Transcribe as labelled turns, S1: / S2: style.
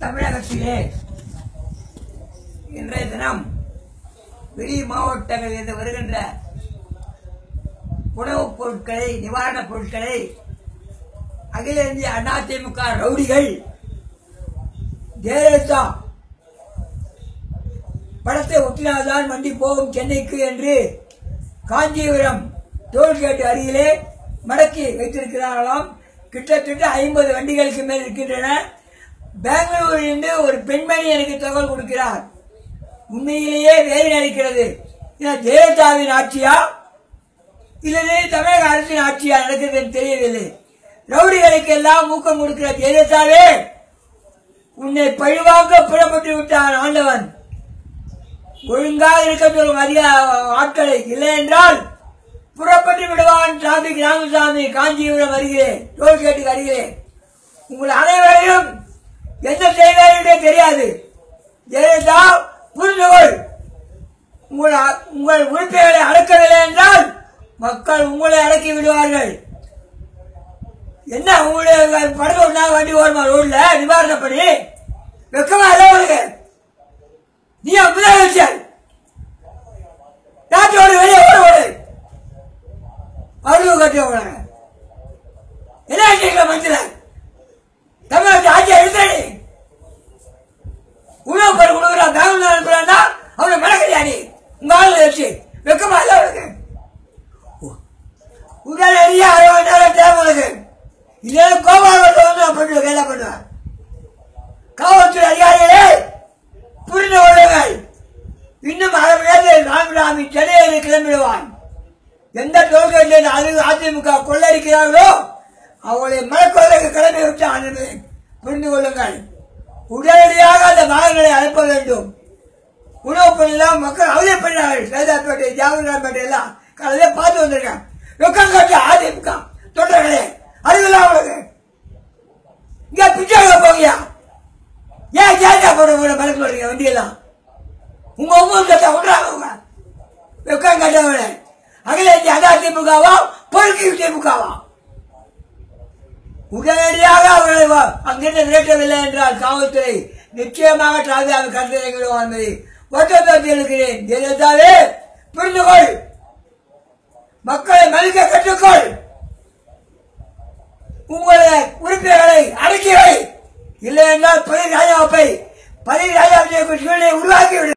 S1: தமிழகத்திலே இன்றைய தினம் வெளி மாவட்டங்களில் வருகின்ற உணவுப் பொருட்களை, நிவாரணப் பொருட்களை அகில இந்திய அதிமுக ரவுடிகள் ஜெயலலிதா படத்தை ஒட்டினால்தான் வண்டி போகும் சென்னைக்கு என்று காஞ்சிபுரம் டோல்கேட் அருகிலே மடக்கி வைத்திருக்கிறார்களாம். கிட்டத்தட்ட 50 வண்டிகளுக்கு மேல் இருக்கின்றன. பெங்களூரிலிருந்து ஒரு பெண்மணி எனக்கு தகவல் கொடுக்கிறார். உண்மையிலேயே வேறு நினைக்கிறது. ஜெயலலிதாவின் ஆட்சியா இல்லது தமிழக அரசின் ஆட்சியா நடக்கிறது தெரியவில்லை. ரவுடிகளுக்கு எல்லாம் ஊக்கம் கொடுக்கிற ஜெயலலிதாவே, உன்னை பழிவாங்க புறப்பட்டு விட்டான் ஆண்டவன். ஒழுங்காக இருக்க சொல்லும் அதிக ஆட்களை, இல்லை என்றால் புறப்பட்டு விடுவான். டிராபிக் ராமசாமி காஞ்சிபுரம் வருகிறேன், டோல்கேட்டுக்கு வருகிறேன். உங்கள் அனைவரையும் எந்த செய்வார்களே தெரியாது. ஜெயலலிதா புரிந்துகொள். உங்கள் உறுப்பினர்களை அடக்கவில்லை என்றால் மக்கள் உங்களை அடக்கி விடுவார்கள். என்ன உங்களுடைய படகு ஒன்றா வண்டி ஓடுமா ரோட்ல நிவாரணப்படி? வெக்கமா இல்லை உனக்கு? நீ முதலமைச்சர், நாட்டோடு வெளியே ஓடு அழுவு கட்டுவாங்க. என்ன செய்யல மந்திரன் தமிழ்நாட்டு ஆட்சியை எடுத்து உணவு பொருள் கொடுக்குறான். பெங்களூர் அனுப்புறான்னா அவனை மடக்கறியா? நீ உங்க ஆளுநர் வச்சு வெக்கமா இல்லை உனக்கு? உடனடியா 60 நேரம் தேவை உனக்கு. இல்லைன்னா கோபாலத்தை வந்து பண்ணுவேன், கைதா பண்ணுவேன். காவல்துறை அதிகாரிகளே புரிந்து கொள்ளுங்கள். இன்னும் 1/2 மணி நேரத்தில் ராமசாமி சென்னையில் கிளம்பிடுவான். எந்த டோல்கேட்டில் அதிமுக கொள்ளடிக்கிறார்களோ அவளை மறக்குவதற்கு கிளம்பி விட்டான் என்று புரிந்து கொள்ளுங்கள். உடனடியாக அந்த வாகனங்களை அனுப்ப வேண்டும். உணவுப் பொருள் மக்கள் அவதிப்படுகிறார்கள். சைதாப்பேட்டை, ஜாகர்பேட்டை எல்லாம் காலையில பார்த்து வந்திருக்கேன். ரொக்கம் கட்ட அதிமுக தொண்டர்களே, அதுக்கெல்லாம் அவளுக்கு இங்க பிச்சை போகியா? ஏன் ஜாதியா போட மறக்க சொல்றீங்க? வண்டியெல்லாம் உங்க ஒவ்வொரு கட்ட விடுறாங்க. ரொக்கம் கட்டவங்களே அகில இந்திய அதிமுகவா பொறுக்கி திமுகவா? உடனடியாக அவர்களை அங்கிருந்து விரட்டவில்லை என்றால் காவல்துறை நிச்சயமாக டிராபிக் கட்டளை விடுவார் என்பதை ஒற்றத்தை எழுக்கிறேன். ஜெயலலிதாவே புரிந்துகொள். மக்களை மதிக்க கற்றுக்கொள். உங்களுடைய உறுப்பினர்களை அடக்கி வை. இல்லை என்றால் பதவி ராஜாவை சூழ்நிலை உருவாக்கிவிடு.